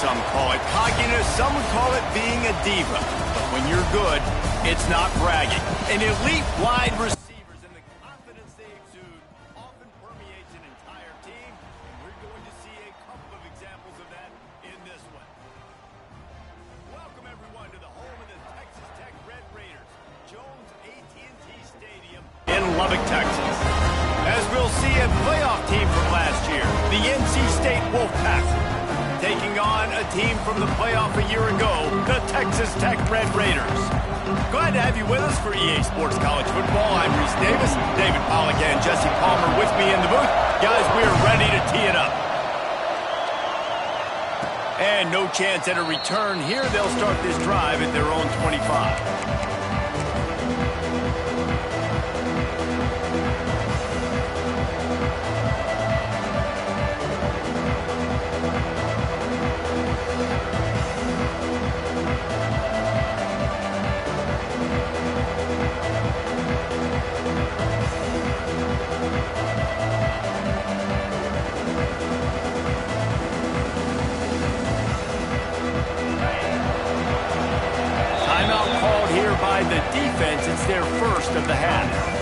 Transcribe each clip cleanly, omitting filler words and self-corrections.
some call it cockiness, some would call it being a diva. But when you're good, it's not bragging. An elite wide receivers and the confidence they exude often permeates an entire team, and we're going to see a couple of examples of that in this one. Welcome, everyone, to the home of the Texas Tech Red Raiders, Jones AT&T Stadium in Lubbock, Texas. As we'll see a playoff team from last year, the NC State Wolfpack, taking on a team from the playoff a year ago, the Texas Tech Red Raiders. Glad to have you with us for EA Sports College Football. I'm Reese Davis, David Pollack and Jesse Palmer with me in the booth. Guys, we're ready to tee it up. And no chance at a return here. They'll start this drive at their own 25. By the defense, it's their first of the half.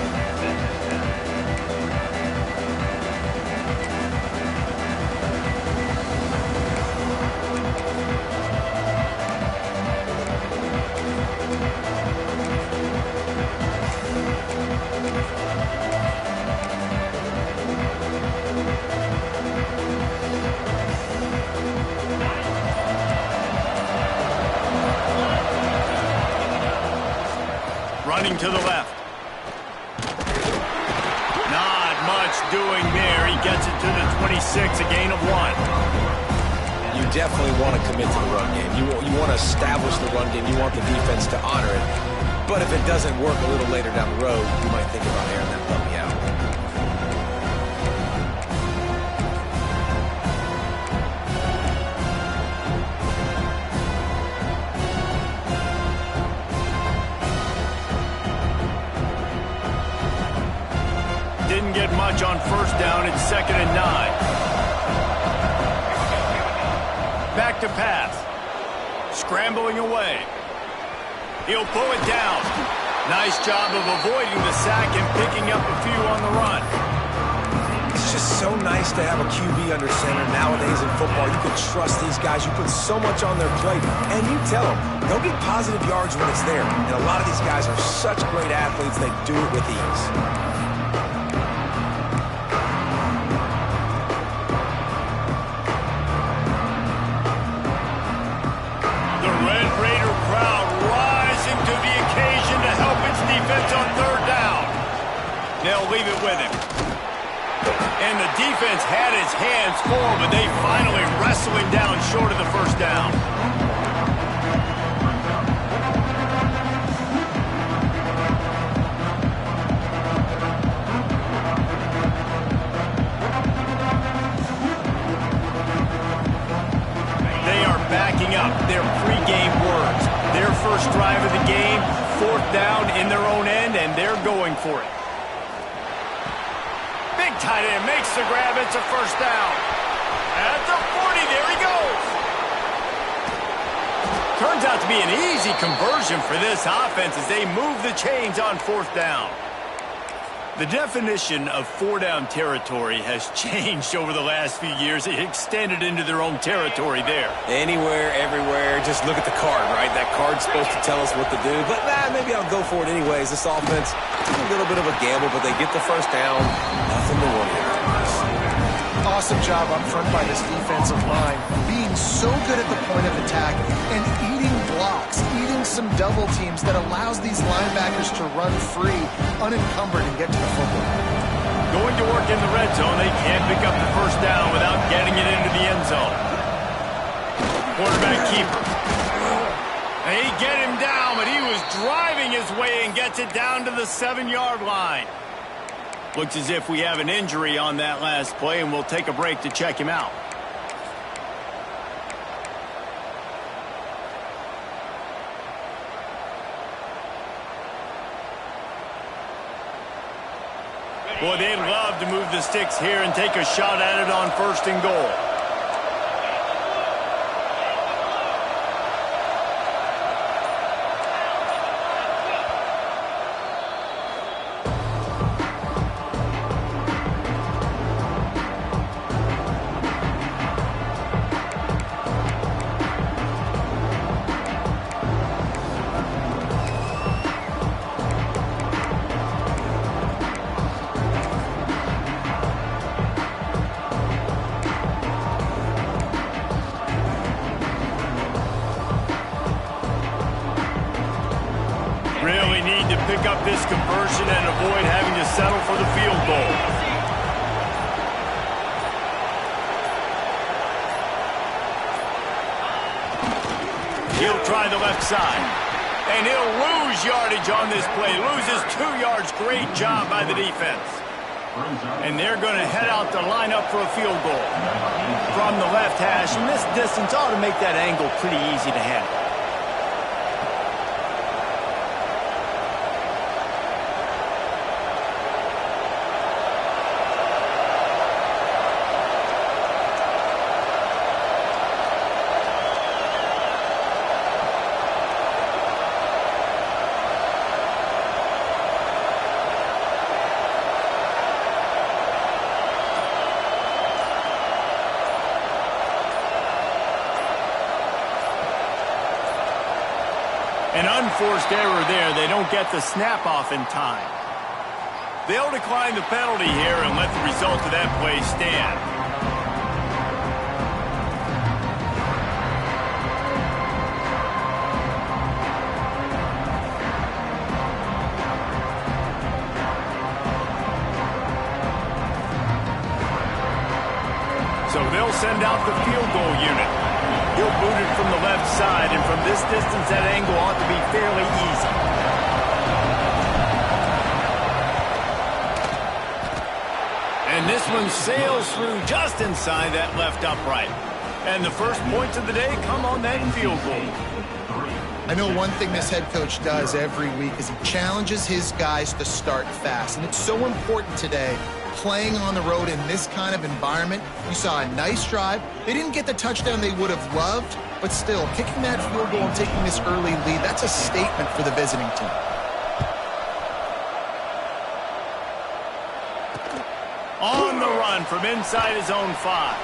Running to the left. Not much doing there. He gets it to the 26, a gain of 1. You definitely want to commit to the run game. You want to establish the run game. You want the defense to honor it. But if it doesn't work a little later down the road, you might think about airing that puppy out. Didn't get much on first down. It's 2nd and 9. Back to pass. Scrambling away. He'll pull it down. Nice job of avoiding the sack and picking up a few on the run. It's just so nice to have a QB under center. Nowadays in football, you can trust these guys. You put so much on their plate, and you tell them, they'll get positive yards when it's there. And a lot of these guys are such great athletes, they do it with ease. They'll leave it with him. And the defense had his hands full, but they finally wrestle him down short of the first down. They are backing up their pregame words. Their first drive of the game, 4th down in their own end, and they're going for it. Big tight end makes the grab. It's a first down. At the 40, there he goes. Turns out to be an easy conversion for this offense as they move the chains on 4th down. The definition of 4-down territory has changed over the last few years. It extended into their own territory there. Anywhere, everywhere, just look at the card, right? That card's supposed to tell us what to do, but maybe I'll go for it anyways. This offense took a little bit of a gamble, but they get the first down. Nothing to worry about. Awesome job up front by this defensive line, being so good at the point of attack and eating blocks, eating some double teams that allows these linebackers to run free, unencumbered, and get to the football. Going to work in the red zone. They can't pick up the first down without getting it into the end zone. Quarterback keeper. They get him down, but he was driving his way and gets it down to the 7-yard line. Looks as if we have an injury on that last play, and we'll take a break to check him out. Boy, they'd love to move the sticks here and take a shot at it on 1st and goal. pick up this conversion and avoid having to settle for the field goal. He'll try the left side. And he'll lose yardage on this play. Loses 2 yards. Great job by the defense. And they're going to head out to line up for a field goal. From the left hash, and this distance ought to make that angle pretty easy to handle. An unforced error there. They don't get the snap off in time. They'll decline the penalty here and let the result of that play stand. So they'll send out the field goal unit. He'll boot it from the left side, and from this distance, that angle ought to be fairly easy. And this one sails through just inside that left upright. And the first points of the day come on that field goal. I know one thing this head coach does every week is he challenges his guys to start fast. And it's so important today, playing on the road in this kind of environment. You saw a nice drive. They didn't get the touchdown they would have loved, but still, kicking that field goal and taking this early lead, that's a statement for the visiting team. On the run from inside his own 5.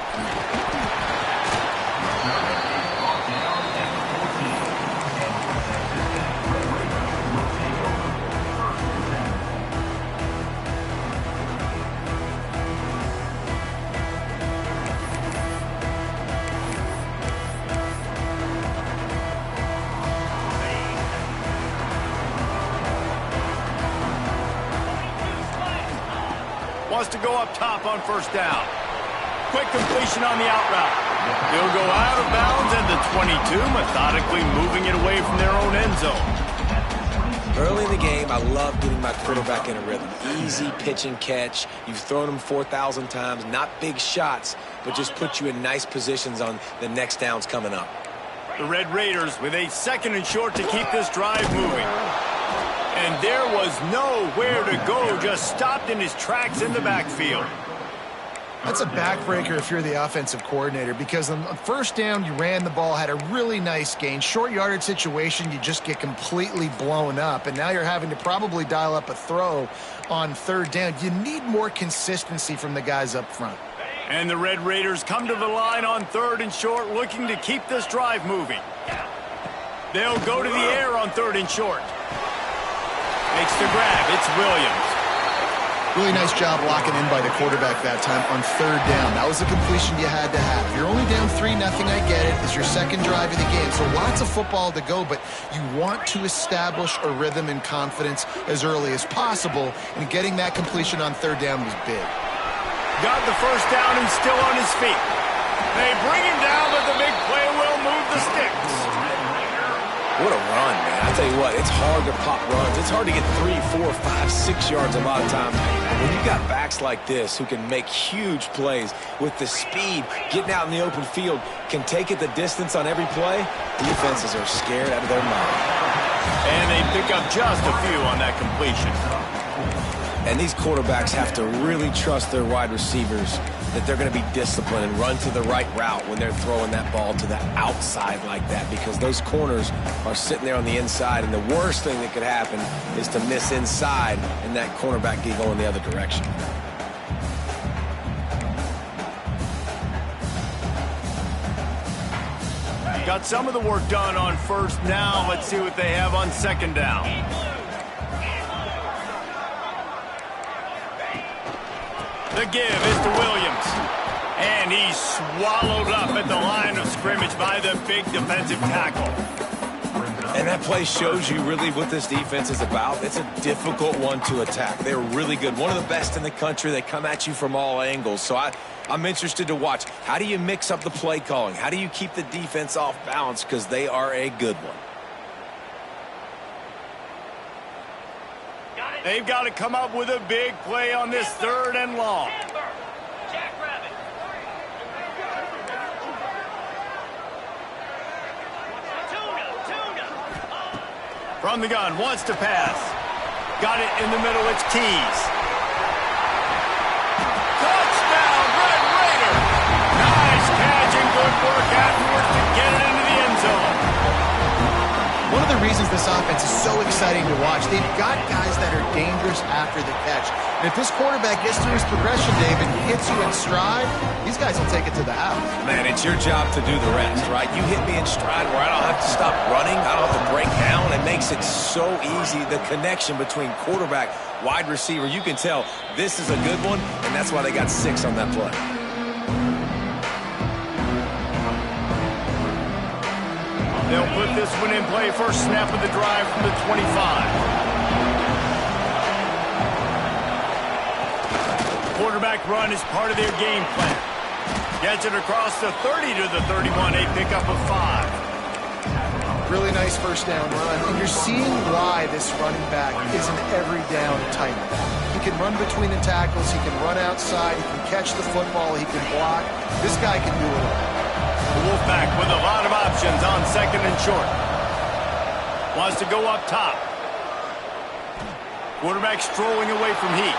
Wants to go up top on first down. Quick completion on the out route. He'll go out of bounds at the 22, methodically moving it away from their own end zone. Early in the game, I love getting my quarterback in a rhythm. Easy pitch and catch. You've thrown him 4,000 times. Not big shots, but just put you in nice positions on the next downs coming up. The Red Raiders with a 2nd and short to keep this drive moving. And there was nowhere to go, just stopped in his tracks in the backfield. That's a backbreaker if you're the offensive coordinator, because on first down, you ran the ball, had a really nice gain. Short yardage situation, you just get completely blown up, and now you're having to probably dial up a throw on 3rd down. You need more consistency from the guys up front. And the Red Raiders come to the line on 3rd and short, looking to keep this drive moving. They'll go to the air on 3rd and short. Makes the grab. It's Williams. Really nice job locking in by the quarterback that time on 3rd down. That was a completion you had to have. You're only down 3-0, I get it. It's your 2nd drive of the game, so lots of football to go, but you want to establish a rhythm and confidence as early as possible, and getting that completion on 3rd down was big. Got the first down and still on his feet. They bring him down, but the big play will move the sticks. What a run, man. I tell you what, it's hard to pop runs. It's hard to get 3, 4, 5, 6 yards a lot of times. When you've got backs like this who can make huge plays with the speed, getting out in the open field, can take it the distance on every play, defenses are scared out of their mind. And they pick up just a few on that completion. And these quarterbacks have to really trust their wide receivers that they're going to be disciplined and run to the right route when they're throwing that ball to the outside like that, because those corners are sitting there on the inside, and the worst thing that could happen is to miss inside and that cornerback get going the other direction. Got some of the work done on 1st. Now let's see what they have on 2nd down. The give is to Williams. And he's swallowed up at the line of scrimmage by the big defensive tackle. And that play shows you really what this defense is about. It's a difficult one to attack. They're really good. One of the best in the country. They come at you from all angles. So I'm interested to watch. How do you mix up the play calling? How do you keep the defense off balance? Because they are a good one. They've got to come up with a big play on this 3rd and long. From the gun, wants to pass. Got it in the middle, it's Keys. Touchdown, Red Raider! Nice catch and good work afterwards to get it into the end zone. One of the reasons this offense is so exciting to watch, they've got guys that are dangerous after the catch. And if this quarterback gets through his progression, David, hits you in stride, these guys will take it to the house. Man, it's your job to do the rest, right? You hit me in stride where I don't have to stop running. I don't have to break down. It makes it so easy. The connection between quarterback, wide receiver, you can tell this is a good one, and that's why they got 6 on that play. They'll put this one in play. First snap of the drive from the 25. Quarterback run is part of their game plan. Gets it across the 30 to the 31. A pickup of 5. Really nice first down run. And you're seeing why this running back is an every down type. He can run between the tackles. He can run outside. He can catch the football. He can block. This guy can do it all. The Wolfpack with a lot of options on 2nd and short. Wants to go up top. Quarterback strolling away from heat.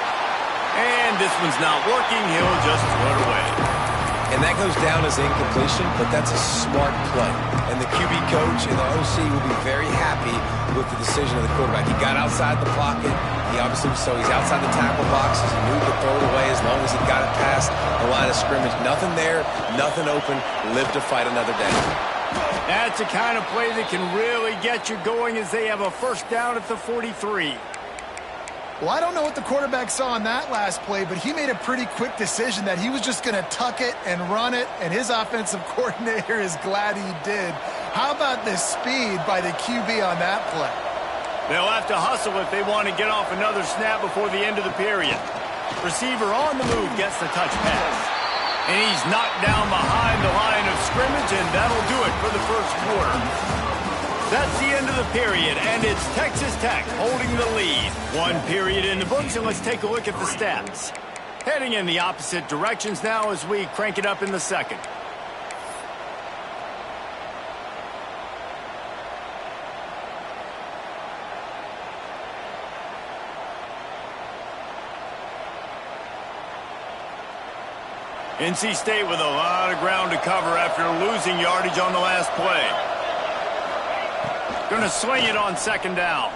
And this one's not working. He'll just throw it away. And that goes down as incompletion, but that's a smart play. And the QB coach and the OC will be very happy with the decision of the quarterback. He got outside the pocket. He's outside the tackle boxes. He knew to throw it away as long as he got it past the line of scrimmage. Nothing there, nothing open. Live to fight another day. That's the kind of play that can really get you going as they have a first down at the 43. Well, I don't know what the quarterback saw on that last play, but he made a pretty quick decision that he was just going to tuck it and run it, and his offensive coordinator is glad he did. How about the speed by the QB on that play? They'll have to hustle if they want to get off another snap before the end of the period. Receiver on the move gets the touch pass. And he's knocked down behind the line of scrimmage, and that'll do it for the first quarter. That's the end of the period, and it's Texas Tech holding the lead. 1 period in the books, and let's take a look at the stats. Heading in the opposite directions now as we crank it up in the 2nd. NC State with a lot of ground to cover after losing yardage on the last play. Going to swing it on 2nd down.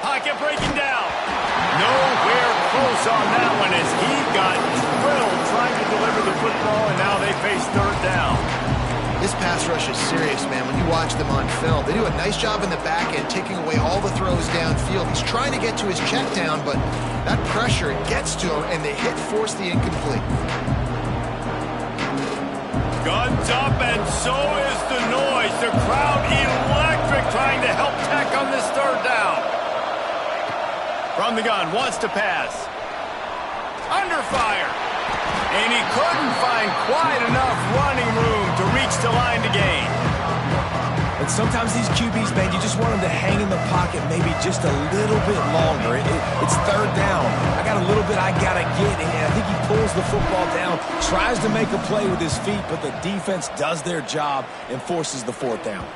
Pocket breaking down. Nowhere close on that one as he got drilled trying to deliver the football, and now they face 3rd down. This pass rush is serious, man. When you watch them on film, they do a nice job in the back end, taking away all the throws downfield. He's trying to get to his check down, but that pressure gets to him, and the hit forced the incomplete. Guns up, and so is the noise. The crowd electric trying to help Tech on this 3rd down. From the gun, wants to pass. Under fire. And he couldn't find quite enough running room to reach the line to gain. And sometimes these QBs, man, you just want them to hang in the pocket maybe just a little bit longer. It's 3rd down. I got a little bit I got to get, and I think he pulls the football down, tries to make a play with his feet, but the defense does their job and forces the 4th down.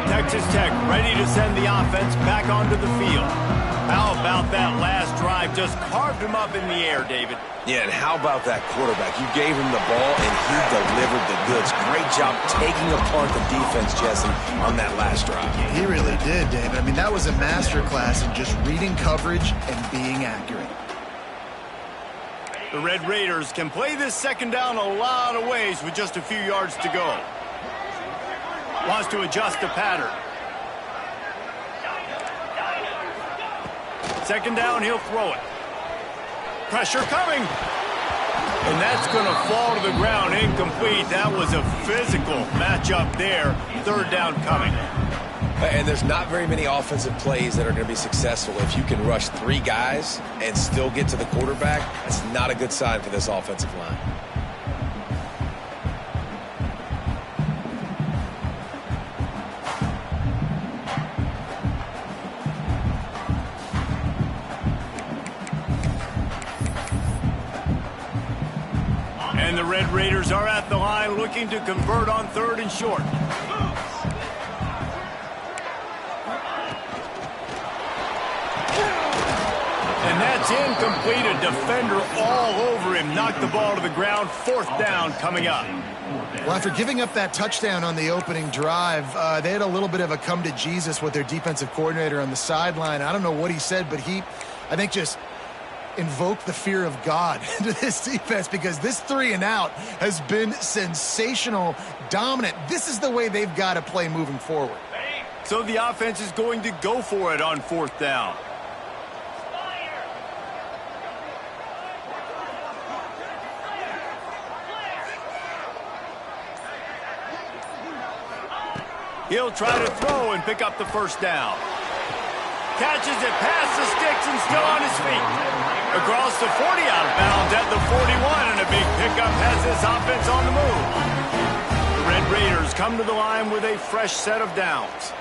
Texas Tech ready to send the offense back onto the field. How about that last drive? Just carved him up in the air, David. Yeah, and how about that quarterback? You gave him the ball, and he delivered the goods. Great job taking apart the defense, Jesse, on that last drive. He really did, David. I mean, that was a masterclass in just reading coverage and being accurate. The Red Raiders can play this 2nd down a lot of ways with just a few yards to go. Wants to adjust the pattern. Second down, he'll throw it. Pressure coming. And that's going to fall to the ground, incomplete. That was a physical matchup there. Third down coming. And there's not very many offensive plays that are going to be successful if you can rush 3 guys and still get to the quarterback. That's not a good sign for this offensive line. And the Red Raiders are at the line looking to convert on 3rd and short. And that's incomplete. A defender all over him. Knocked the ball to the ground. 4th down coming up. Well, after giving up that touchdown on the opening drive, they had a little bit of a come to Jesus with their defensive coordinator on the sideline. I don't know what he said, but I think, just invoked the fear of God into this defense, because this 3-and-out has been sensational, dominant. This is the way they've got to play moving forward. So the offense is going to go for it on 4th down. He'll try to throw and pick up the 1st down. Catches it past the sticks and still on his feet. Across the 40, out of bounds at the 41, and a big pickup has this offense on the move. The Red Raiders come to the line with a fresh set of downs.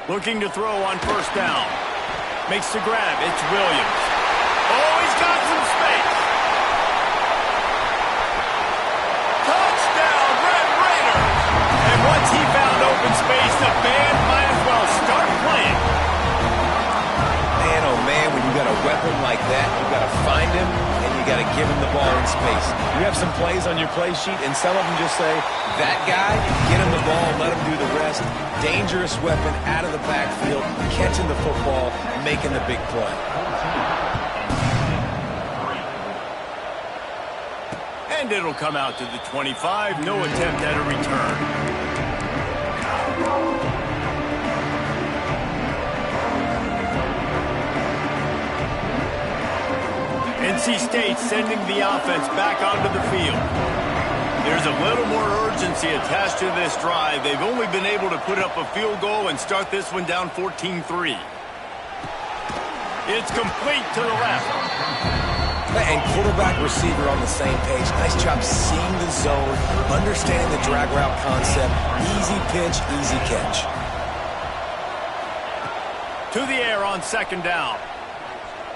Looking to throw on 1st down. Makes the grab. It's Williams. Oh, he's got some space. Touchdown, Red Raiders. And once he found open space, the band might as well start playing. Man, oh man, when you got a weapon like that, you got to find him and you got to give him the ball in space. You have some plays on your play sheet, and some of them just say, that guy, get him the ball, let him do the rest. Dangerous weapon out of the backfield, catching the football, making the big play. And it'll come out to the 25. No attempt at a return. NC State sending the offense back onto the field. There's a little more urgency attached to this drive. They've only been able to put up a field goal and start this one down 14-3. It's complete to the left. And quarterback, receiver on the same page. Nice job seeing the zone, understanding the drag route concept. Easy pitch, easy catch. To the air on 2nd down.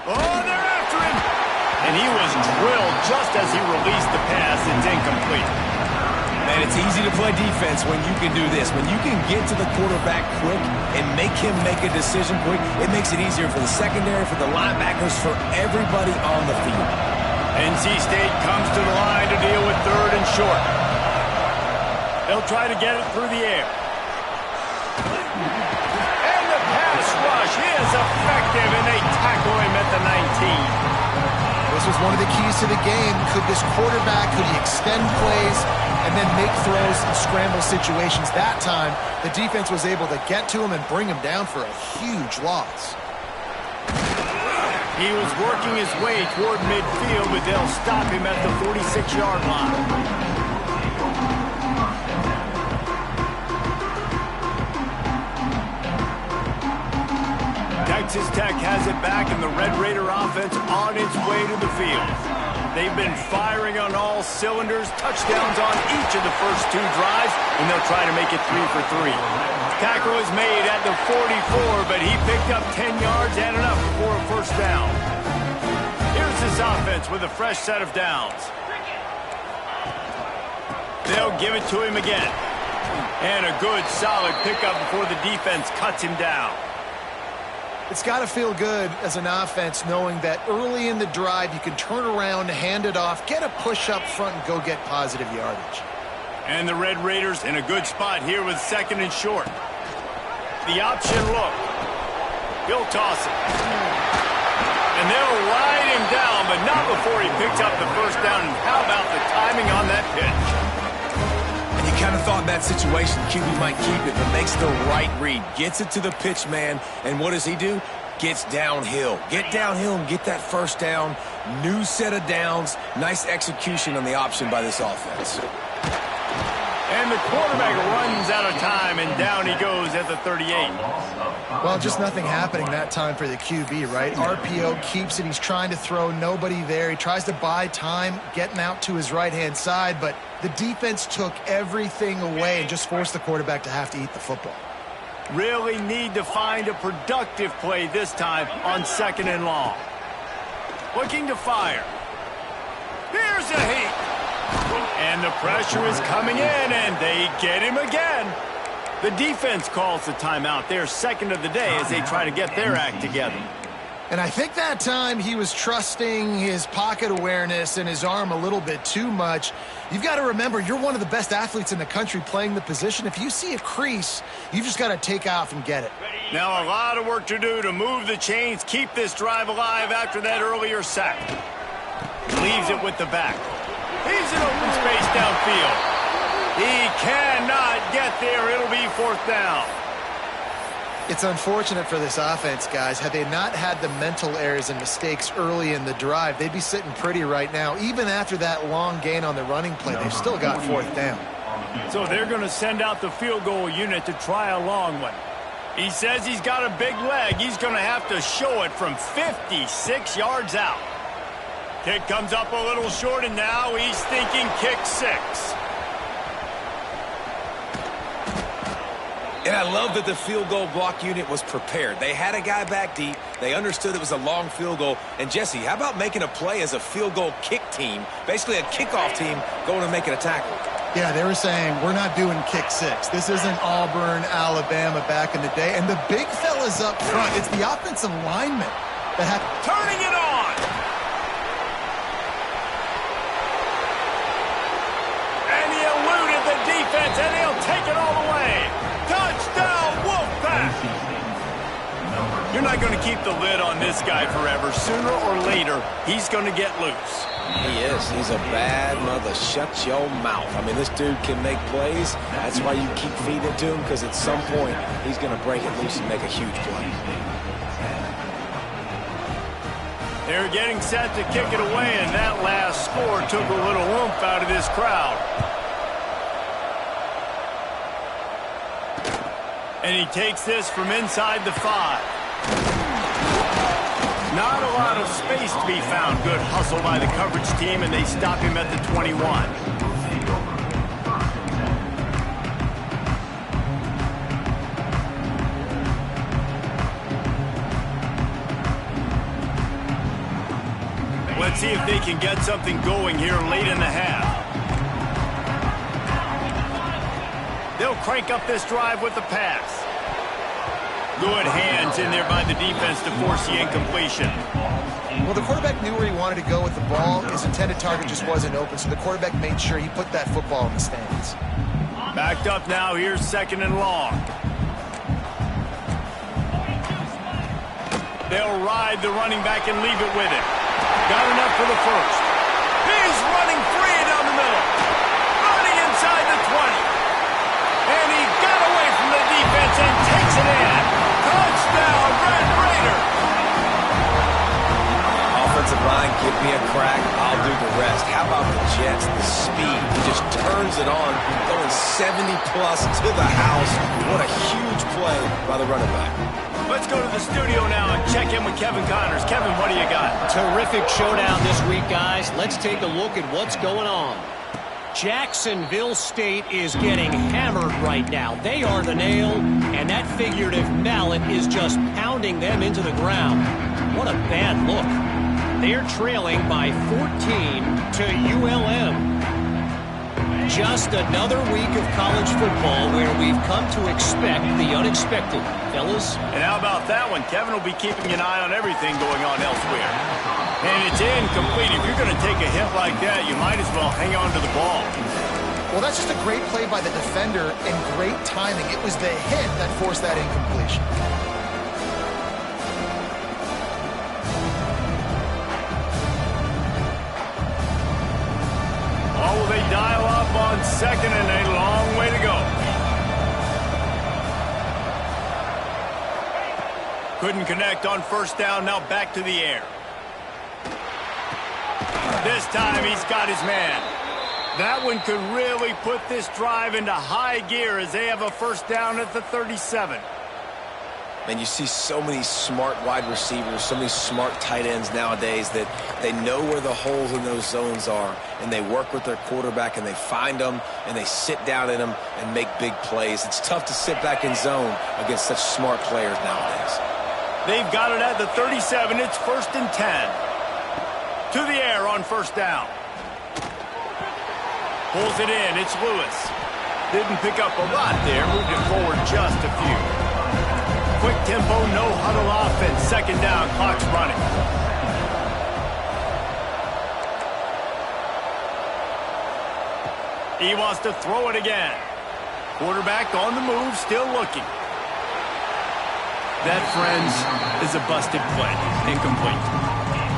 Oh, they're after him. And he was drilled just as he released the pass. It's incomplete. Man, it's easy to play defense when you can do this. When you can get to the quarterback quick and make him make a decision quick, it makes it easier for the secondary, for the linebackers, for everybody on the field. NC State comes to the line to deal with 3rd and short. They'll try to get it through the air. And the pass rush is effective, and they tackle him at the 19. This was one of the keys to the game. Could this quarterback, could he extend plays and then make throws in scramble situations? That time, the defense was able to get to him and bring him down for a huge loss. He was working his way toward midfield, but they'll stop him at the 46-yard line. Texas Tech has it back, and the Red Raider offense on its way to the field. They've been firing on all cylinders, touchdowns on each of the first 2 drives, and they'll try to make it 3 for 3. Tackle is made at the 44, but he picked up 10 yards and enough for a 1st down. Here's this offense with a fresh set of downs. They'll give it to him again. And a good, solid pickup before the defense cuts him down. It's got to feel good as an offense knowing that early in the drive you can turn around, hand it off, get a push up front, and go get positive yardage. And the Red Raiders in a good spot here with 2nd and short. The option look. He'll toss it. And they'll ride him down, but not before he picks up the 1st down. And how about the timing on that pitch? And you Kind of thought in that situation QB might keep it, but makes the right read. Gets it to the pitch man, and what does he do? Gets downhill. Get downhill and get that first down. New set of downs. Nice execution on the option by this offense. And the quarterback runs out of time, and down he goes at the 38. Well, just nothing happening that time for the QB, right? RPO keeps it. He's trying to throw, nobody there. He tries to buy time, getting out to his right-hand side, but the defense took everything away and just forced the quarterback to have to eat the football. Really need to find a productive play this time on 2nd and long. Looking to fire. Here's a heat. And the pressure is coming in, and they get him again. The defense calls the timeout. They're second of the day as they try to get their act together. And I think that time he was trusting his pocket awareness and his arm a little bit too much. You've got to remember, you're one of the best athletes in the country playing the position. If you see a crease, you've just got to take off and get it. Now a lot of work to do to move the chains, keep this drive alive after that earlier sack. Leaves it with the back. He's in open space downfield. He cannot get there. It'll be 4th down. It's unfortunate for this offense, guys. Had they not had the mental errors and mistakes early in the drive, they'd be sitting pretty right now. Even after that long gain on the running play, they've still got 4th down. So they're going to send out the field goal unit to try a long one. He says he's got a big leg. He's going to have to show it from 56 yards out. Kick comes up a little short, and now he's thinking kick 6. And I love that the field goal block unit was prepared. They had a guy back deep. They understood it was a long field goal. And, Jesse, how about making a play as a field goal kick team, basically a kickoff team going and making a tackle? Yeah, they were saying, we're not doing kick 6. This isn't Auburn, Alabama back in the day. And the big fellas up front, it's the offensive linemen that have... Turning it on! And he eluded the defense, and he'll take it all the way. Touchdown, Wolfpack! You're not going to keep the lid on this guy forever. Sooner or later, he's going to get loose. He is. He's a bad mother. Shut your mouth. I mean, this dude can make plays. That's why you keep feeding it to him, because at some point, he's going to break it loose and make a huge play. They're getting set to kick it away, and that last score took a little oomph out of this crowd. And he takes this from inside the 5. Not a lot of space to be found. Good hustle by the coverage team, and they stop him at the 21. Let's see if they can get something going here late in the half. They'll crank up this drive with the pass. Good hands in there by the defense to force the incompletion. Well, the quarterback knew where he wanted to go with the ball. His intended target just wasn't open, so the quarterback made sure he put that football in the stands. Backed up now. Here's 2nd and long. They'll ride the running back and leave it with him. Got enough for the first. He's running free down the middle. Running inside the 20. And he got away from the defense and takes it in. Touchdown, Red Raider. Offensive line, give me a crack. I'll do the rest. How about the Jets? The speed. He just turns it on, going 70-plus to the house. What a huge play by the running back. Let's go to the studio now and check in with Kevin Connors. Kevin, what do you got? Terrific showdown this week, guys. Let's take a look at what's going on. Jacksonville State is getting hammered right now. They are the nail, and that figurative mallet is just pounding them into the ground. What a bad look. They're trailing by 14 to ULM. Just another week of college football where we've come to expect the unexpected. Fellas? And how about that one? Kevin will be keeping an eye on everything going on elsewhere. And it's incomplete. If you're going to take a hit like that, you might as well hang on to the ball. Well, that's just a great play by the defender and great timing. It was the hit that forced that incompletion. Oh, will they dial up? up on second and a long way to go. Couldn't connect on first down, now back to the air. This time he's got his man. That one could really put this drive into high gear as they have a first down at the 37. And you see so many smart wide receivers, so many smart tight ends nowadays that they know where the holes in those zones are, and they work with their quarterback, and they find them, and they sit down in them and make big plays. It's tough to sit back in zone against such smart players nowadays. They've got it at the 37. It's 1st and 10. To the air on first down. Pulls it in. It's Lewis. Didn't pick up a lot there. Moved it forward just a few. Quick tempo, no huddle offense. Second down, clock's running. He wants to throw it again. Quarterback on the move, still looking. That, friends, is a busted play. Incomplete.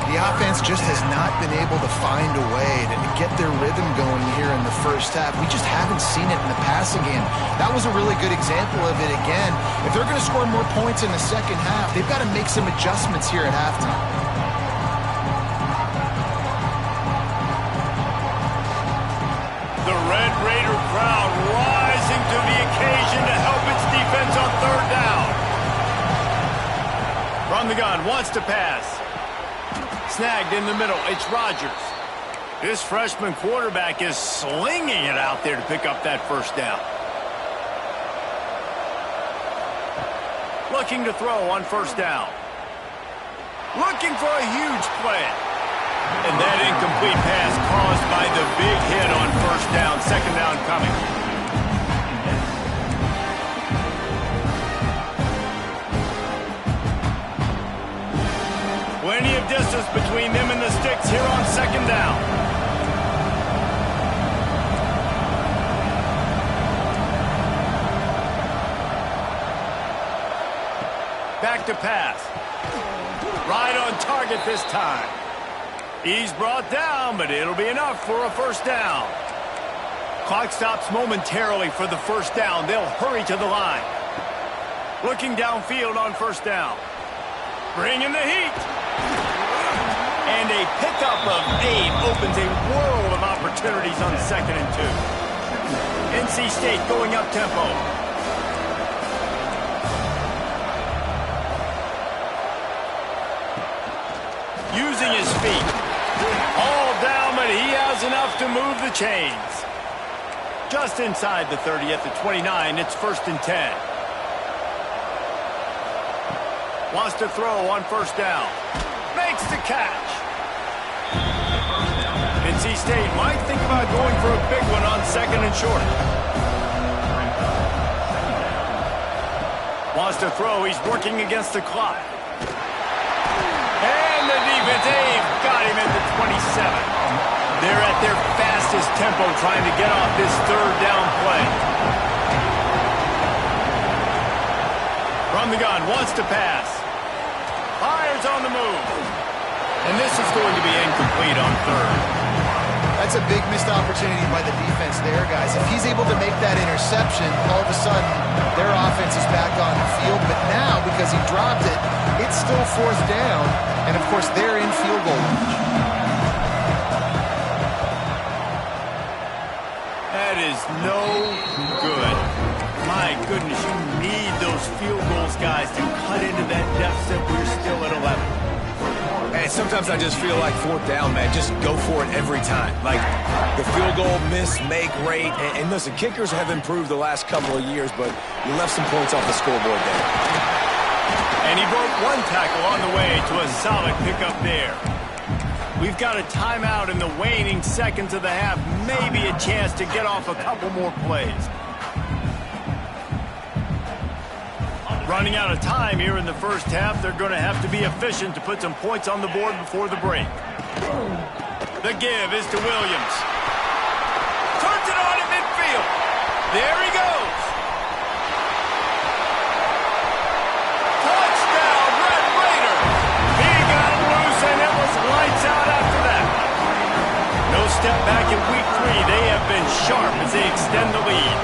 The offense just has not been able to find a way to get their rhythm going here in the first half. We just haven't seen it in the passing game. That was a really good example of it again. If they're going to score more points in the second half, they've got to make some adjustments here at halftime. The Red Raider crowd rising to the occasion to help its defense on third down. From the gun, wants to pass. Snagged in the middle. It's Rodgers. This freshman quarterback is slinging it out there to pick up that first down. Looking to throw on first down. Looking for a huge play. And that incomplete pass caused by the big hit on first down. Second down coming. Plenty of distance between them and the sticks here on second down. Back to pass. Right on target this time. He's brought down, but it'll be enough for a first down. Clock stops momentarily for the first down. They'll hurry to the line. Looking downfield on first down. Bringing the heat. And a pickup of 8 opens a world of opportunities on second and 2. NC State going up tempo. Using his feet. All down, but he has enough to move the chains. Just inside the 30 at the 29, it's 1st and 10. Wants to throw on first down. Makes the catch. NC State might think about going for a big one on second and short. Wants to throw. He's working against the clock. And the defense, they've got him at the 27. They're at their fastest tempo trying to get off this third down play. From the gun, wants to pass. Fires on the move. And this is going to be incomplete on third. That's a big missed opportunity by the defense there, guys. If he's able to make that interception, all of a sudden their offense is back on the field. But now, because he dropped it, it's still 4th down. And, of course, they're in field goal range. That is no good. My goodness, you need those field goals, guys, to cut into that deficit. We're still at 11. And sometimes I just feel like 4th down, man. Just go for it every time. Like the field goal, miss, make, rate. And listen, kickers have improved the last couple of years, but you left some points off the scoreboard there. And he broke one tackle on the way to a solid pickup there. We've got a timeout in the waning seconds of the half. Maybe a chance to get off a couple more plays. Running out of time here in the first half. They're going to have to be efficient to put some points on the board before the break. The give is to Williams. Turns it on at midfield. There he goes. Touchdown, Red Raider. He got him loose, and it was lights out after that. No step back in week 3 they have been sharp as they extend the lead.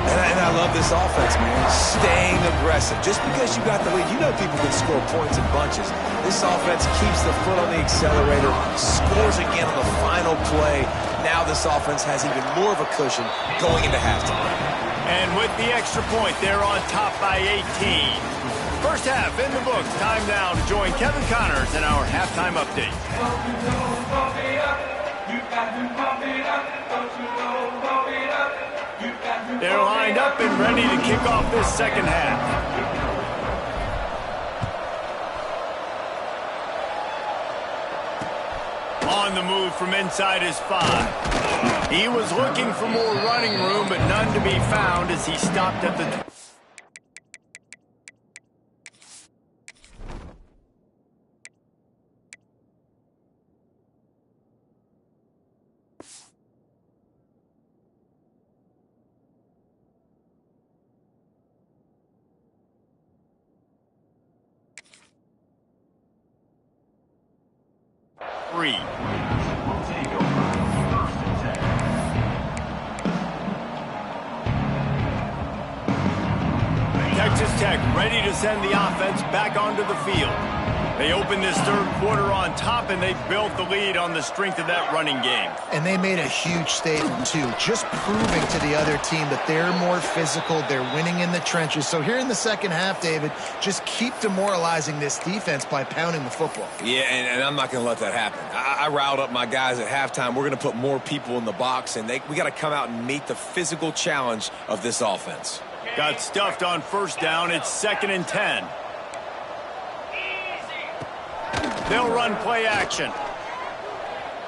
And I love this offense, man. Staying aggressive. Just because you got the lead, you know people can score points in bunches. This offense keeps the foot on the accelerator, scores again on the final play. Now this offense has even more of a cushion going into halftime. And with the extra point, they're on top by 18. First half in the books. Time now to join Kevin Connors in our halftime update. They're lined up and ready to kick off this second half. On the move from inside his 5. He was looking for more running room, but none to be found as he stopped at the... Texas Tech ready to send the offense back onto the field. They opened this third quarter on top, and they built the lead on the strength of that running game. And they made a huge statement, too, just proving to the other team that they're more physical, they're winning in the trenches. So here in the second half, David, just keep demoralizing this defense by pounding the football. Yeah, and I'm not going to let that happen. I riled up my guys at halftime. We're going to put more people in the box, and we got to come out and meet the physical challenge of this offense. Got stuffed on first down. It's 2nd and 10. They'll run play action.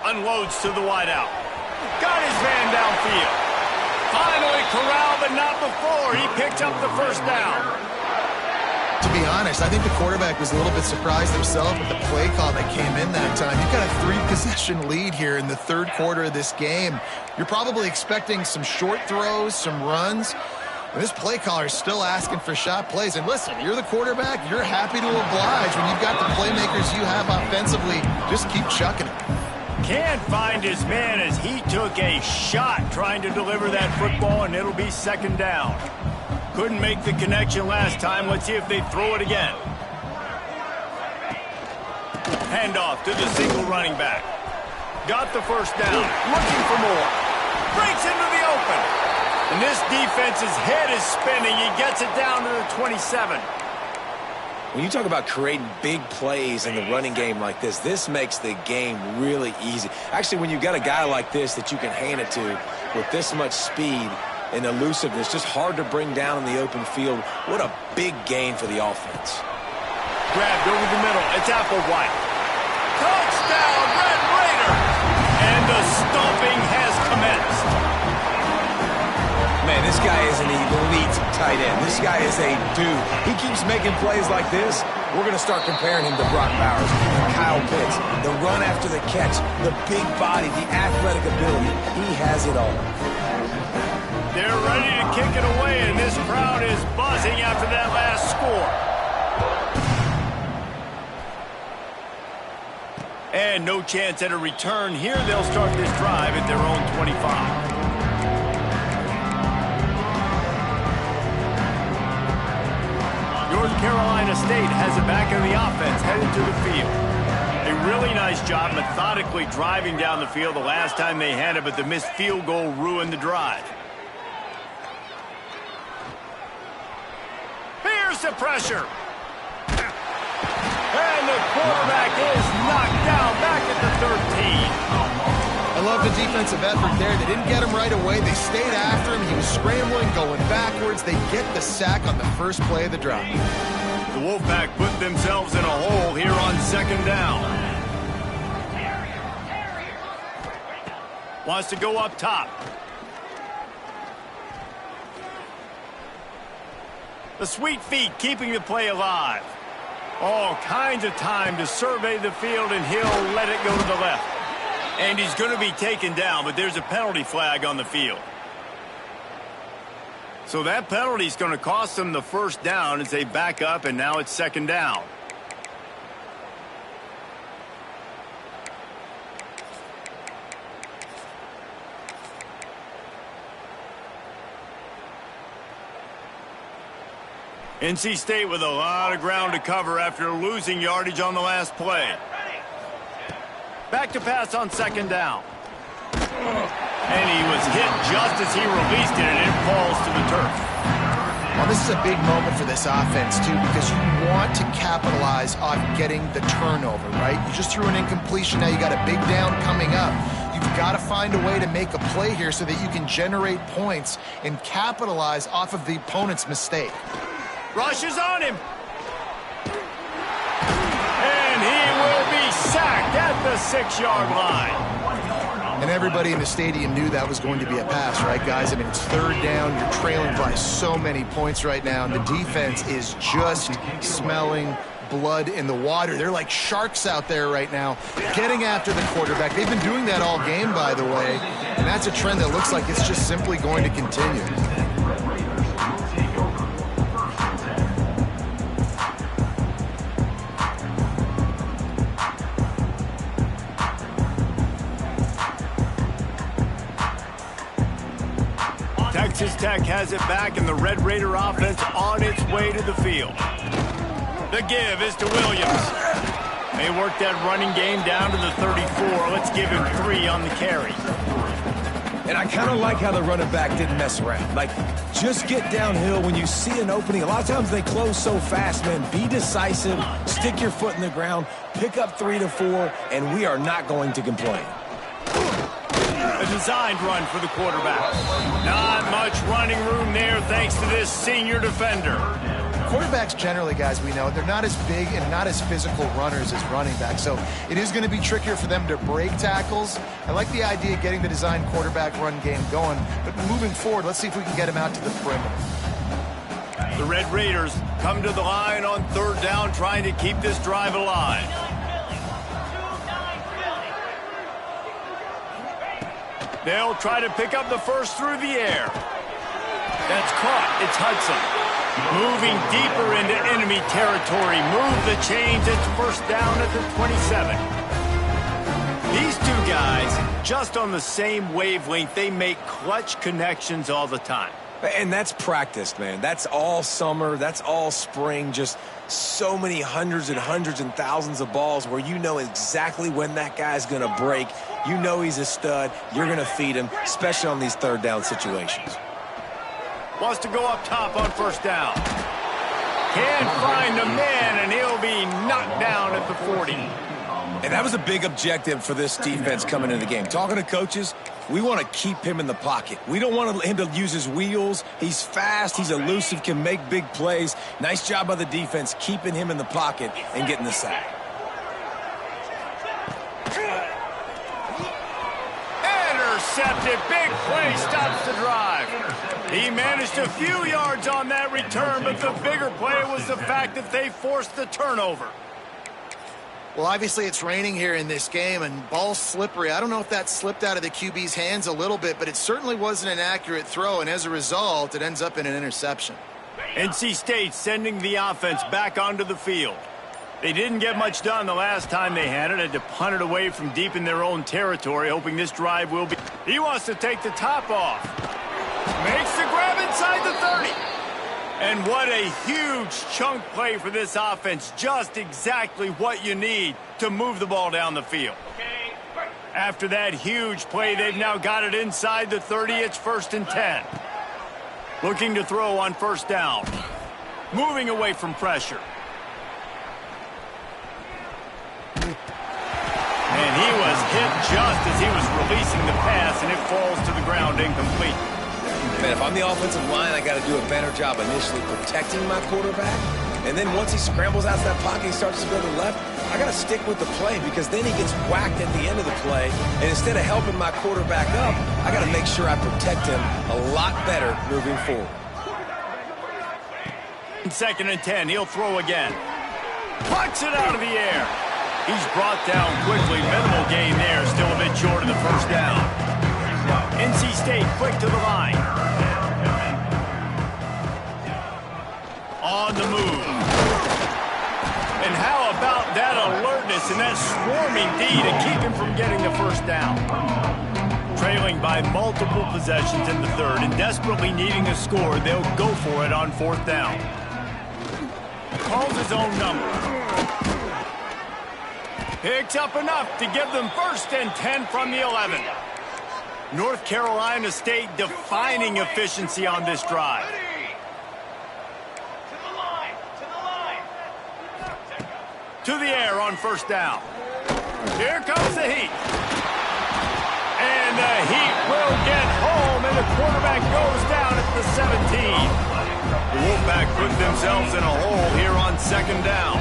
Unloads to the wideout. Got his man downfield. Finally corralled, but not before. He picked up the first down. To be honest, I think the quarterback was a little bit surprised himself with the play call that came in that time. You've got a 3-possession lead here in the third quarter of this game. You're probably expecting some short throws, some runs. And this play caller is still asking for shot plays. And listen, you're the quarterback. You're happy to oblige when you've got the playmakers you have offensively. Just keep chucking it. Can't find his man as he took a shot trying to deliver that football, and it'll be 2nd down. Couldn't make the connection last time. Let's see if they throw it again. Handoff to the single running back. Got the first down. Looking for more. Breaks into the open. And this defense's head is spinning. He gets it down to the 27. When you talk about creating big plays in the running game like this makes the game really easy. Actually, when you've got a guy like this that you can hand it to with this much speed and elusiveness, just hard to bring down in the open field, what a big gain for the offense. Grabbed over the middle. It's Applewhite. Touchdown, Red Raider! And the stomping has commenced. Man, this guy is an elite tight end. This guy is a dude. He keeps making plays like this. We're going to start comparing him to Brock Bowers and Kyle Pitts. The run after the catch, the big body, the athletic ability. He has it all. They're ready to kick it away, and this crowd is buzzing after that last score. And no chance at a return here. They'll start this drive at their own 25. North Carolina State has it back in the offense, headed to the field. A really nice job methodically driving down the field the last time they had it, but the missed field goal ruined the drive. Here's the pressure. And the quarterback is knocked down back at the 13. I love the defensive effort there. They didn't get him right away. They stayed after him. He was scrambling, going backwards. They get the sack on the first play of the drive. The Wolfpack put themselves in a hole here on 2nd down. Wants to go up top. The sweet feet keeping the play alive. All kinds of time to survey the field, and he'll let it go to the left. And he's going to be taken down, but there's a penalty flag on the field. So that penalty is going to cost them the first down as they back up, and now it's 2nd down. NC State with a lot of ground to cover after losing yardage on the last play. Back to pass on second down. And he was hit just as he released it, and it falls to the turf. Well, this is a big moment for this offense, too, because you want to capitalize on getting the turnover, right? You just threw an incompletion. Now you got a big down coming up. You've got to find a way to make a play here so that you can generate points and capitalize off of the opponent's mistake. Rush is on him. And he will be sacked at the 6-yard line. And everybody in the stadium knew that was going to be a pass, right, guys? I mean, it's third down. You're trailing by so many points right now, and the defense is just smelling blood in the water. They're like sharks out there right now, getting after the quarterback. They've been doing that all game, by the way, and that's a trend that looks like it's just simply going to continue. Texas Tech has it back, and the Red Raider offense on its way to the field. The give is to Williams. They work that running game down to the 34. Let's give him 3 on the carry. And I kind of like how the running back didn't mess around. Like, just get downhill when you see an opening. A lot of times they close so fast, man. Be decisive, stick your foot in the ground, pick up 3 to 4, and we are not going to complain. A designed run for the quarterback. Not much running room there thanks to this senior defender. Quarterbacks generally, guys, we know, they're not as big and not as physical runners as running backs, so it is going to be trickier for them to break tackles. I like the idea of getting the designed quarterback run game going, but moving forward, let's see if we can get him out to the perimeter. The Red Raiders come to the line on third down, trying to keep this drive alive. They'll try to pick up the first through the air. That's caught. It's Hudson. Moving deeper into enemy territory. Move the chains. It's first down at the 27. These two guys, just on the same wavelength, they make clutch connections all the time. And that's practice, man. That's all summer. That's all spring. Just so many hundreds and thousands of balls where you know exactly when that guy's going to break. You know he's a stud. You're going to feed him, especially on these third down situations. Wants to go up top on first down. Can't find a man, and he'll be knocked down at the 40. And that was a big objective for this defense coming into the game. Talking to coaches, we want to keep him in the pocket. We don't want him to use his wheels. He's fast. He's elusive, can make big plays. Nice job by the defense keeping him in the pocket and getting the sack. Intercepted. Big play stops the drive. He managed a few yards on that return, but the bigger play was the fact that they forced the turnover. Well, obviously it's raining here in this game, and ball's slippery. I don't know if that slipped out of the QB's hands a little bit, but it certainly wasn't an accurate throw, and as a result, it ends up in an interception. NC State sending the offense back onto the field. They didn't get much done the last time they had it. Had to punt it away from deep in their own territory, hoping this drive will be... He wants to take the top off. Makes the grab inside the 30. And what a huge chunk play for this offense. Just exactly what you need to move the ball down the field. After that huge play, they've now got it inside the 30. It's 1st and 10. Looking to throw on first down. Moving away from pressure. And he was hit just as he was releasing the pass, and it falls to the ground incomplete. Man, if I'm the offensive line, I got to do a better job initially protecting my quarterback. And then once he scrambles out of that pocket, he starts to go to the left, I got to stick with the play because then he gets whacked at the end of the play. And instead of helping my quarterback up, I got to make sure I protect him a lot better moving forward. 2nd and 10, he'll throw again. Puts it out of the air. He's brought down quickly. Minimal gain there. Still a bit short of the first down. NC State quick to the line. On the move. And how about that alertness and that swarming D to keep him from getting the first down? Trailing by multiple possessions in the third and desperately needing a score, they'll go for it on 4th down. calls his own number. Picks up enough to give them 1st and 10 from the 11. North Carolina State defining efficiency on this drive. To the air on 1st down. Here comes the Heat. And the Heat will get home, and the quarterback goes down at the 17. The Wolfpack put themselves in a hole here on 2nd down.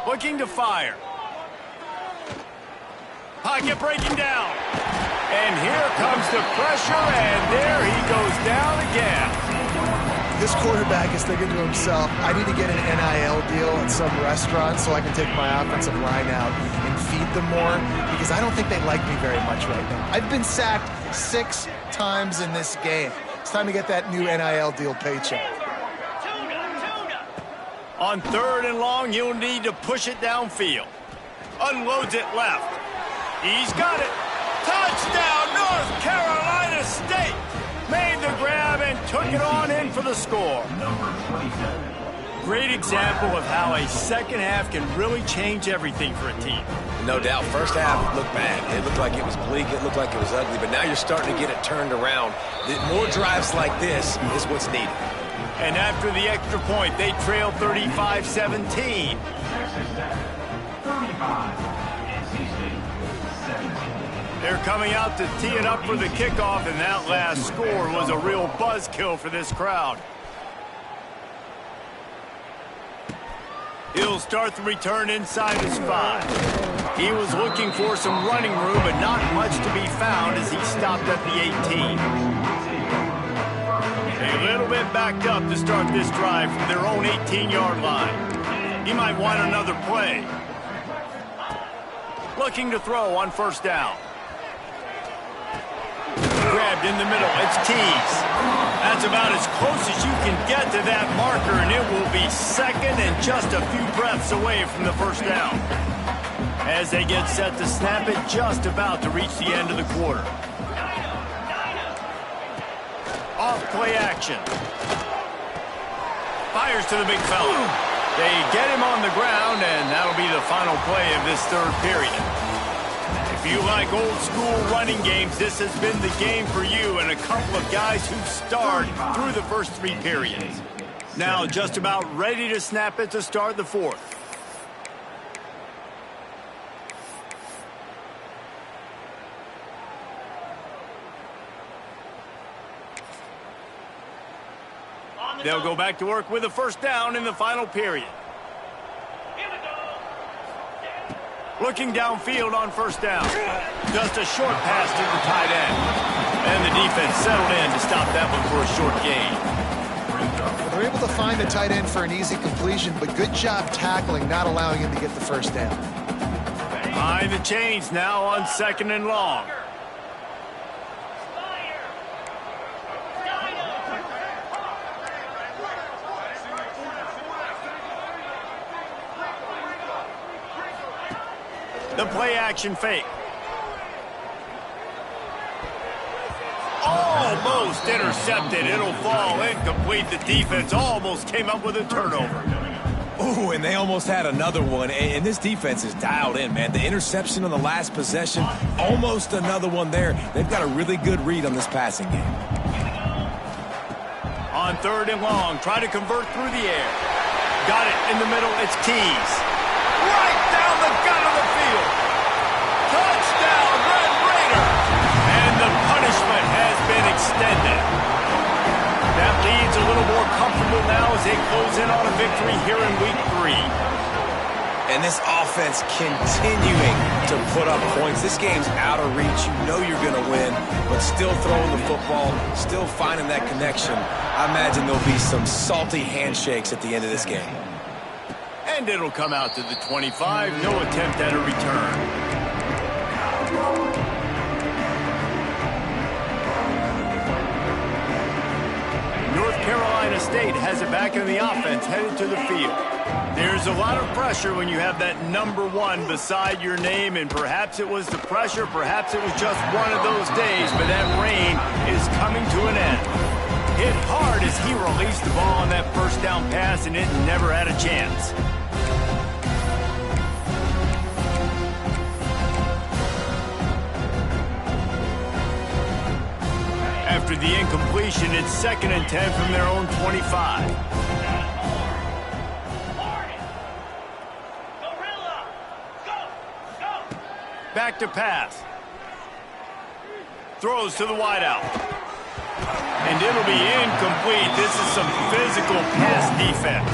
Looking to fire. Pocket breaking down. And here comes the pressure, and there he goes down again. This quarterback is thinking to himself, I need to get an NIL deal at some restaurant so I can take my offensive line out and feed them more, because I don't think they like me very much right now. I've been sacked 6 times in this game. It's time to get that new NIL deal paycheck. On 3rd and long, he'll need to push it downfield. Unloads it left. He's got it. Touchdown, North Carolina State! Made the grab and took it on in for the score. Great example of how a second half can really change everything for a team. No doubt, first half looked bad. It looked like it was bleak. It looked like it was ugly. But now you're starting to get it turned around. More drives like this is what's needed. And after the extra point, they trail 35-17. They're coming out to tee it up for the kickoff, and that last score was a real buzzkill for this crowd. He'll start the return inside his 5. He was looking for some running room, but not much to be found as he stopped at the 18. A little bit backed up to start this drive from their own 18-yard line. He might want another play. Looking to throw on 1st down. Grabbed in the middle. It's Tees. That's about as close as you can get to that marker, and it will be 2nd and just a few breaths away from the 1st down. As they get set to snap it, just about to reach the end of the quarter. Off play action. Fires to the big fella. They get him on the ground, and that'll be the final play of this 3rd period. If you like old school running games, this has been the game for you and a couple of guys who starred through the first 3 periods. Now just about ready to snap it to start the 4th. They'll go back to work with a 1st down in the final period. Looking downfield on 1st down. Just a short pass to the tight end. And the defense settled in to stop that one for a short gain. They're able to find the tight end for an easy completion, but good job tackling, not allowing him to get the 1st down. Behind the chains now on 2nd and long. The play action fake. Almost intercepted. It'll fall incomplete. The defense almost came up with a turnover. Ooh, and they almost had another one. And this defense is dialed in, man. The interception on the last possession, almost another one there. They've got a really good read on this passing game. On 3rd and long, try to convert through the air. Got it in the middle. It's Tees. Right down the gut of the field. Touchdown, Red Raider. And the punishment has been extended. That lead's a little more comfortable now as they close in on a victory here in Week 3. And this offense continuing to put up points. This game's out of reach. You know you're going to win, but still throwing the football, still finding that connection. I imagine there'll be some salty handshakes at the end of this game. And it'll come out to the 25. No attempt at a return. North Carolina State has it back in the offense, headed to the field. There's a lot of pressure when you have that #1 beside your name, and perhaps it was the pressure, perhaps it was just one of those days, but that rain is coming to an end. Hit hard as he released the ball on that first down pass, and it never had a chance. After the incompletion, it's 2nd and 10 from their own 25. Back to pass. Throws to the wideout. And it'll be incomplete. This is some physical pass defense.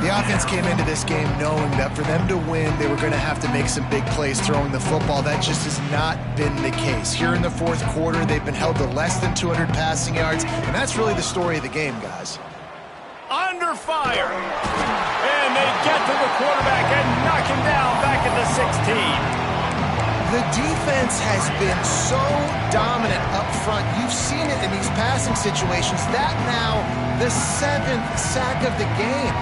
The offense came into this game knowing that for them to win, they were going to have to make some big plays throwing the football. That just has not been the case. Here in the fourth quarter, they've been held to less than 200 passing yards, and that's really the story of the game, guys. Under fire. And they get to the quarterback and knock him down back at the 16. The defense has been so dominant up front. You've seen it in these passing situations. That now, the 7th sack of the game.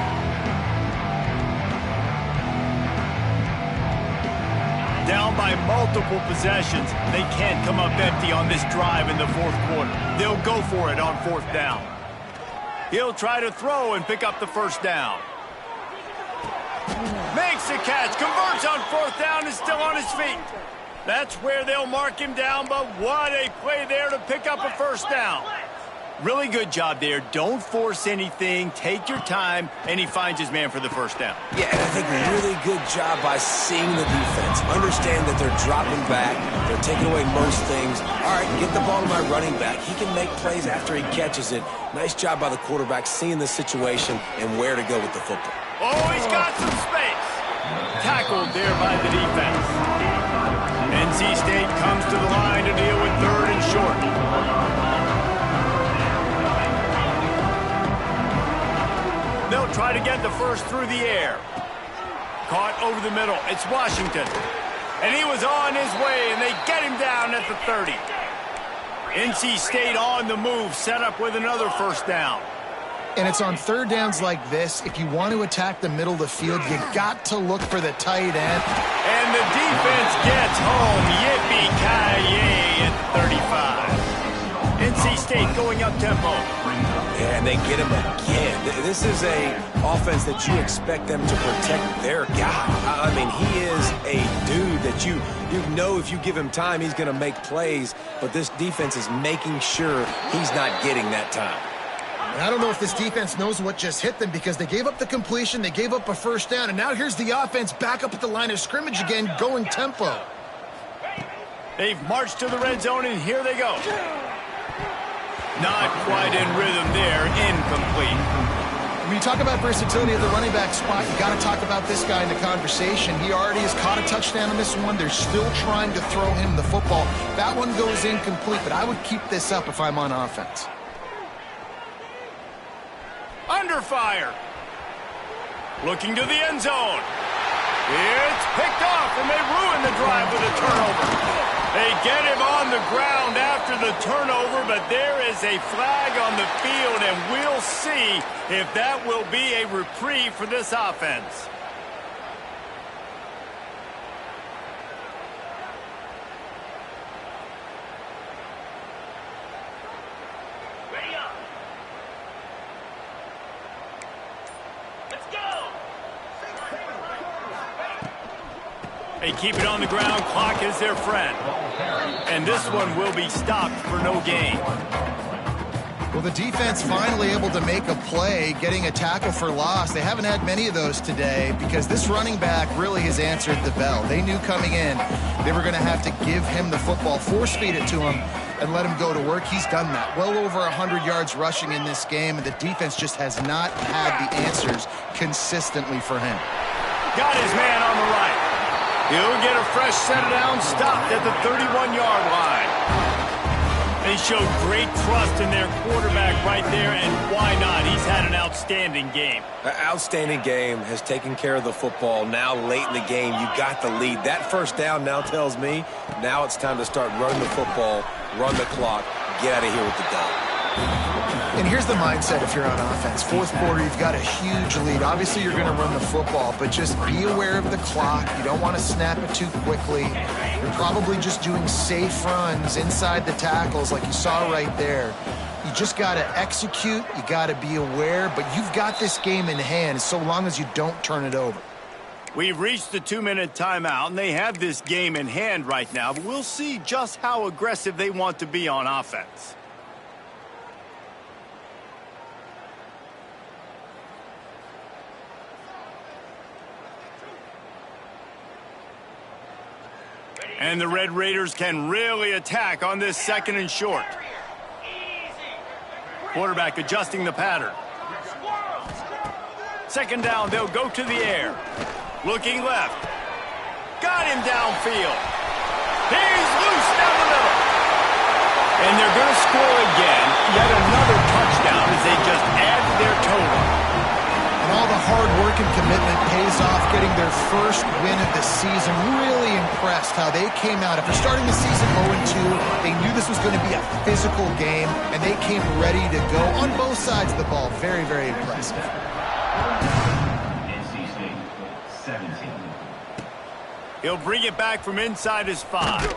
Down by multiple possessions, they can't come up empty on this drive in the fourth quarter. They'll go for it on 4th down. He'll try to throw and pick up the first down. Makes the catch, converts on 4th down, and still on his feet. That's where they'll mark him down, but what a play there to pick up a first down. Really good job there. Don't force anything. Take your time, and he finds his man for the first down. Yeah, and I think really good job by seeing the defense. Understand that they're dropping back. They're taking away most things. All right, get the ball to my running back. He can make plays after he catches it. Nice job by the quarterback seeing the situation and where to go with the football. Oh, he's got some space. Tackled there by the defense. NC State comes to the line to deal with 3rd and short. They'll try to get the first through the air. Caught over the middle. It's Washington. And he was on his way, and they get him down at the 30. NC State on the move, set up with another first down. And it's on 3rd downs like this. If you want to attack the middle of the field, you got to look for the tight end. And the defense gets home. Yippee-ki-yay at the 35. NC State going up tempo. Yeah, and they get him again. This is a offense that you expect them to protect their guy. I mean, he is a dude that you know if you give him time, he's going to make plays. But this defense is making sure he's not getting that time. And I don't know if this defense knows what just hit them because they gave up the completion, they gave up a first down, and now here's the offense back up at the line of scrimmage again, going tempo. They've marched to the red zone, and here they go. Not quite in rhythm there, incomplete. When you talk about versatility at the running back spot, you got to talk about this guy in the conversation. He already has caught a touchdown on this one. They're still trying to throw him the football. That one goes incomplete, but I would keep this up if I'm on offense. Under fire. Looking to the end zone. It's picked off, and they ruin the drive with a turnover. They get him on the ground after the turnover, but there is a flag on the field, and we'll see if that will be a reprieve for this offense. They keep it on the ground. Clock is their friend. And this one will be stopped for no gain. Well, the defense finally able to make a play, getting a tackle for loss. They haven't had many of those today because this running back really has answered the bell. They knew coming in they were going to have to give him the football, force-feed it to him, and let him go to work. He's done that. Well over 100 yards rushing in this game, and the defense just has not had the answers consistently for him. Got his man on the right. He'll get a fresh set down, stopped at the 31-yard line. They showed great trust in their quarterback right there, and why not? He's had an outstanding game. An outstanding game, has taken care of the football. Now late in the game, you got the lead. That first down now tells me now it's time to start running the football, run the clock, get out of here with the dub. And here's the mindset if you're on offense. Fourth quarter, you've got a huge lead. Obviously, you're going to run the football, but just be aware of the clock. You don't want to snap it too quickly. You're probably just doing safe runs inside the tackles like you saw right there. You just got to execute. You got to be aware, but you've got this game in hand so long as you don't turn it over. We've reached the 2-minute timeout, and they have this game in hand right now, but we'll see just how aggressive they want to be on offense. And the Red Raiders can really attack on this 2nd and short. Quarterback adjusting the pattern. 2nd down, they'll go to the air. Looking left. Got him downfield. He's loose down the middle. And they're going to score again. Yet another touchdown as they just add to their total. And all the hard work and commitment pays off, getting their first win of the season. Really impressed how they came out. After starting the season 0-2, they knew this was going to be a physical game, and they came ready to go on both sides of the ball. Very, very impressive. NC State 17. He'll bring it back from inside his 5.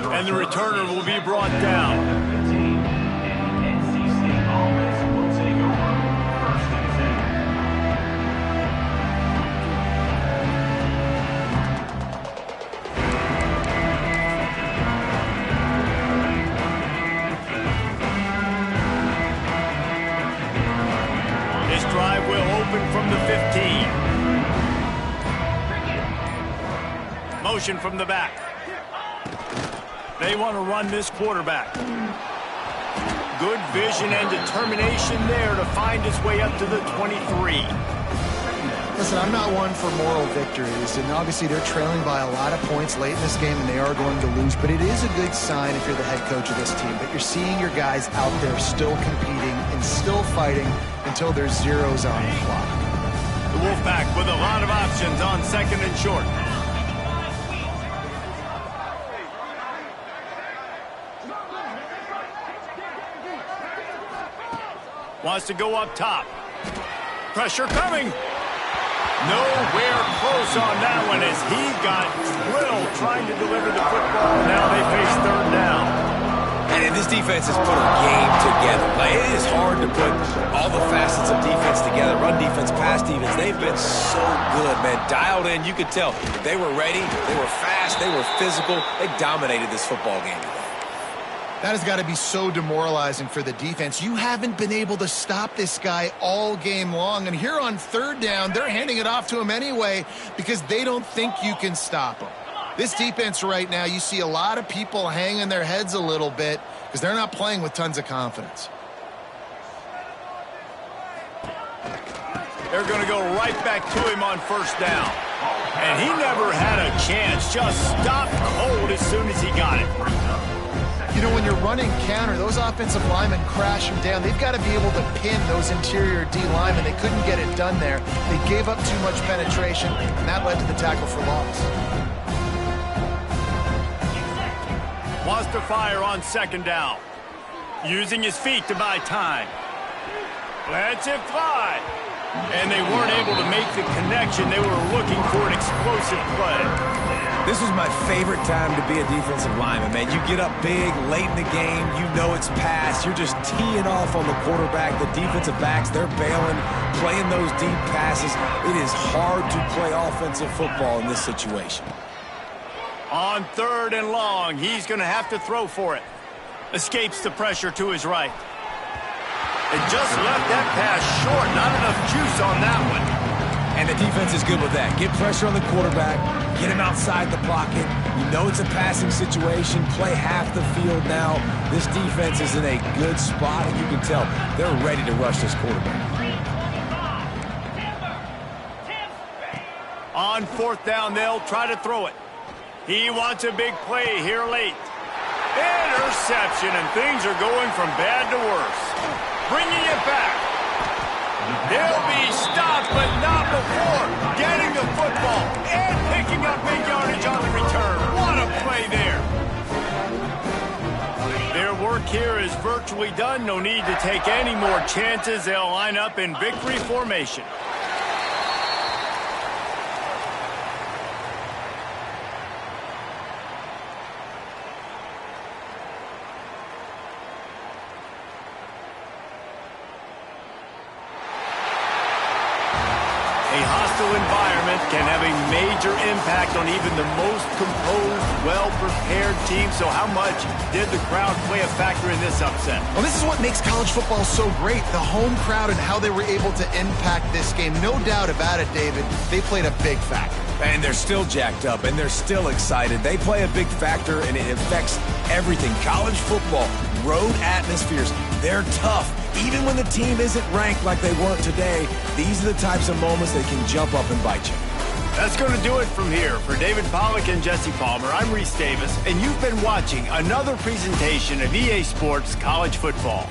And the returner will be brought down. From the 15. Motion from the back. They want to run this quarterback. Good vision and determination there to find his way up to the 23. Listen, I'm not one for moral victories, and obviously they're trailing by a lot of points late in this game, and they are going to lose, but it is a good sign if you're the head coach of this team that you're seeing your guys out there still competing and still fighting until there's zeros on the clock. The Wolfpack with a lot of options on 2nd and short. Wants to go up top. Pressure coming. Nowhere close on that one as he got drilled trying to deliver the football. Now they face 3rd down. And this defense has put a game together. Like, it is hard to put all the facets of defense together. Run defense, pass defense. They've been so good, man. Dialed in. You could tell they were ready. They were fast. They were physical. They dominated this football game today. That has got to be so demoralizing for the defense. You haven't been able to stop this guy all game long. And here on 3rd down, they're handing it off to him anyway because they don't think you can stop him. This defense right now, you see a lot of people hanging their heads a little bit because they're not playing with tons of confidence. They're going to go right back to him on 1st down. And he never had a chance. Just stopped cold as soon as he got it. You know, when you're running counter, those offensive linemen crash him down. They've got to be able to pin those interior D linemen. They couldn't get it done there. They gave up too much penetration, and that led to the tackle for loss. Wants to fire on 2nd down. Using his feet to buy time. Lets it fly. And they weren't able to make the connection. They were looking for an explosive play. This was my favorite time to be a defensive lineman, man. You get up big, late in the game, you know it's pass. You're just teeing off on the quarterback. The defensive backs, they're bailing, playing those deep passes. It is hard to play offensive football in this situation. On 3rd and long, he's going to have to throw for it. Escapes the pressure to his right. And just left that pass short. Not enough juice on that one. And the defense is good with that. Get pressure on the quarterback. Get him outside the pocket. You know it's a passing situation. Play half the field now. This defense is in a good spot, and you can tell they're ready to rush this quarterback. On 4th down, they'll try to throw it. He wants a big play here late. Interception, and things are going from bad to worse. Bringing it back. He'll be stopped, but not before getting the football and picking up big yardage on the return. What a play there. Their work here is virtual. virtually done. No need to take any more chances. They'll line up in victory formation. A hostile environment can have a major impact on even the most composed, well-prepared team. So how much did the crowd play a factor in this upset? Well, this is what makes college football so great, the home crowd and how they were able to impact this game. No doubt about it, David. They played a big factor. And they're still jacked up, and they're still excited. They play a big factor, and it affects everything. College football, road atmospheres, they're tough. Even when the team isn't ranked like they weren't today, these are the types of moments that can jump up and bite you. That's going to do it from here. For David Pollack and Jesse Palmer, I'm Reese Davis, and you've been watching another presentation of EA Sports College Football.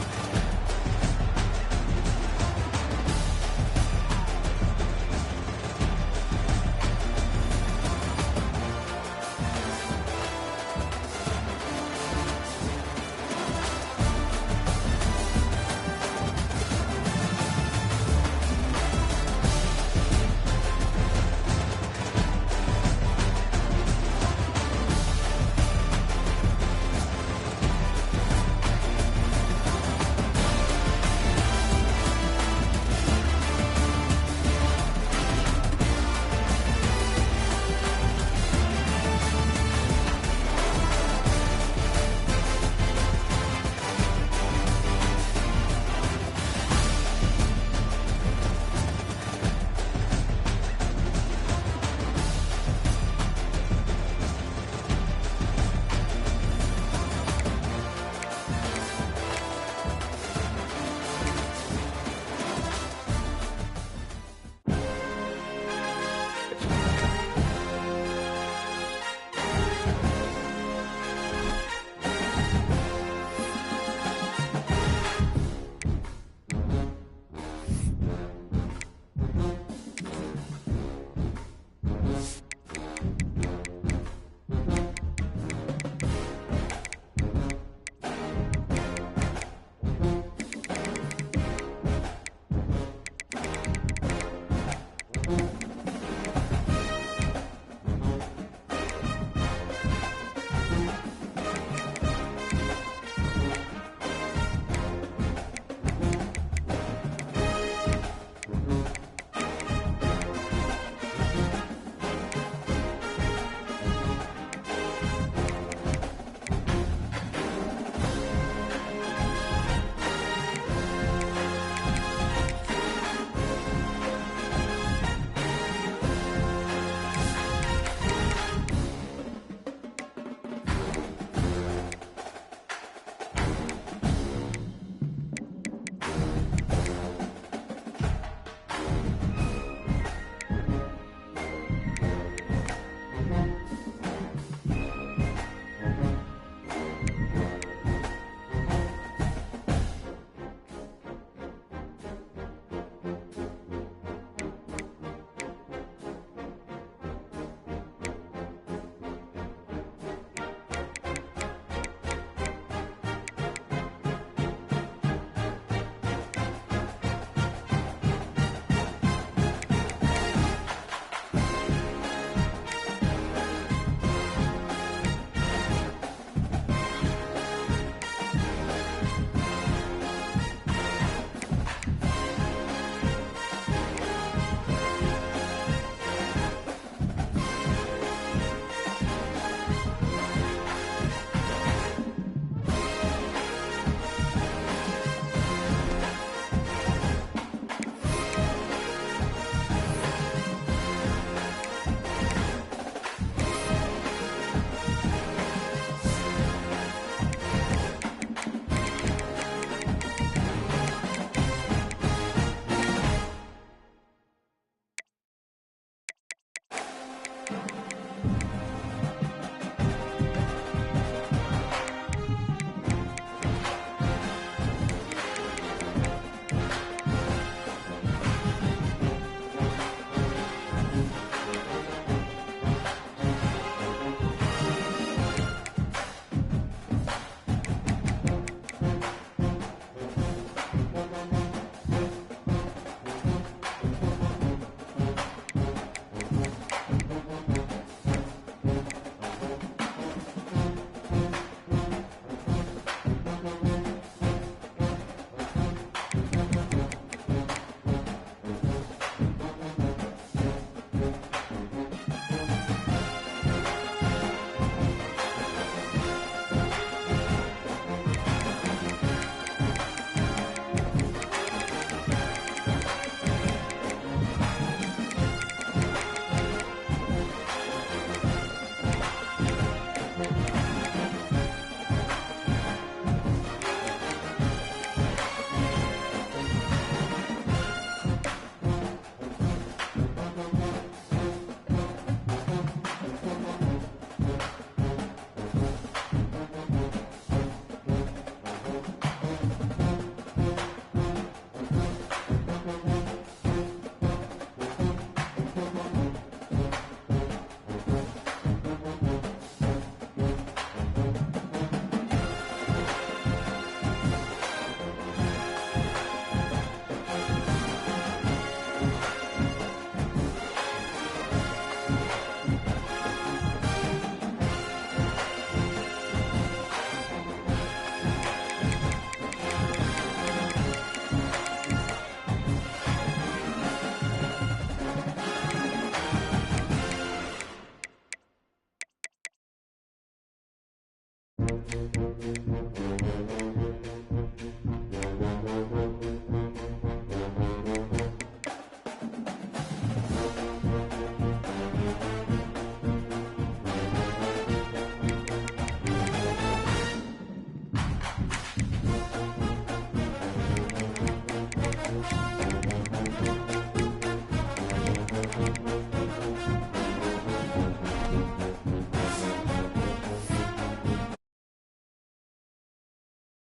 it.